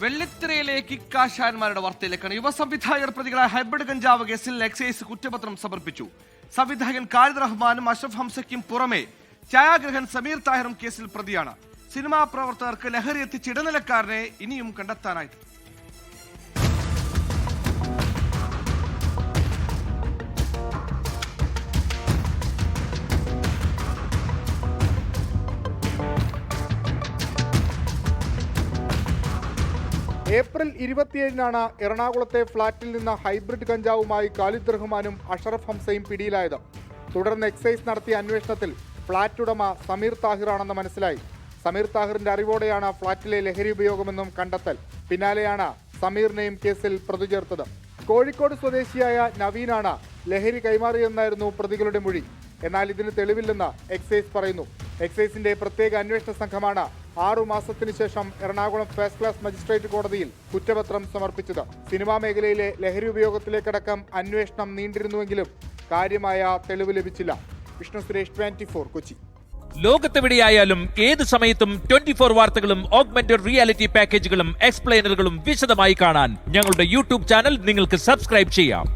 വെള്ളിത്തിരയിലേക്ക് ഇക്കാശാന്മാരുടെ വാർത്തയിലേക്കാണ്. യുവ സംവിധായകർ പ്രതികളായ ഹൈബ്രിഡ് കഞ്ചാവ് കേസിൽ എക്സൈസ് കുറ്റപത്രം സമർപ്പിച്ചു. സംവിധായകൻ ഖാലിദ് റഹ്മാനും അഷ്റഫ് ഹംസയ്ക്കും പുറമെ ഛായാഗ്രഹൻ സമീർ താഹിറും കേസിൽ പ്രതിയാണ്. സിനിമാ പ്രവർത്തകർക്ക് ലഹരി എത്തിച്ച ഇടനിലക്കാരനെ ഇനിയും കണ്ടെത്താനായിട്ട്. ഏപ്രിൽ 27-നാണ് എറണാകുളത്തെ ഫ്ളാറ്റിൽ നിന്ന് ഹൈബ്രിഡ് കഞ്ചാവുമായി ഖാലിദ് റഹ്മാനും അഷറഫ് ഹംസയും പിടിയിലായത്. തുടർന്ന് എക്സൈസ് നടത്തിയ അന്വേഷണത്തിൽ ഫ്ളാറ്റ് ഉടമ സമീർ താഹിറാണെന്ന് മനസ്സിലായി. സമീർ താഹിറിന്റെ അറിവോടെയാണ് ഫ്ളാറ്റിലെ ലഹരി ഉപയോഗമെന്നും കണ്ടെത്തൽ. പിന്നാലെയാണ് സമീറിനെയും കേസിൽ പ്രതി ചേർത്തത്. കോഴിക്കോട് സ്വദേശിയായ നവീനാണ് ലഹരി കൈമാറിയെന്നായിരുന്നു പ്രതികളുടെ മൊഴി. എന്നാൽ ഇതിന് തെളിവില്ലെന്ന് എക്സൈസ് പറയുന്നു. എക്സൈസിന്റെ പ്രത്യേക അന്വേഷണ സംഘമാണ് 6 മാസത്തിനു ശേഷം എറണാകുളം ഫസ്റ്റ് ക്ലാസ് മജിസ്ട്രേറ്റ് കോടതിയിൽ കുറ്റപത്രം സമർപ്പിച്ചത്. സിനിമാ മേഖലയിലെ ലഹരി ഉപയോഗത്തിലേക്കടക്കം അന്വേഷണം നീണ്ടിരുന്നുവെങ്കിലും കാര്യമായ തെളിവ് ലഭിച്ചില്ല. വിഷ്ണു സുരേഷ്, 24 കൊച്ചി. ലോകത്തെവിടെയായാലും ഏത് സമയത്തും 24 വാർത്തകളും ഓഗ്മെന്റഡ് റിയാലിറ്റി പാക്കേജുകളും എക്സ്പ്ലെയിനറുകളും വിശദമായി കാണാൻ ഞങ്ങളുടെ യൂട്യൂബ് ചാനൽ നിങ്ങൾക്ക് സബ്സ്ക്രൈബ് ചെയ്യാം.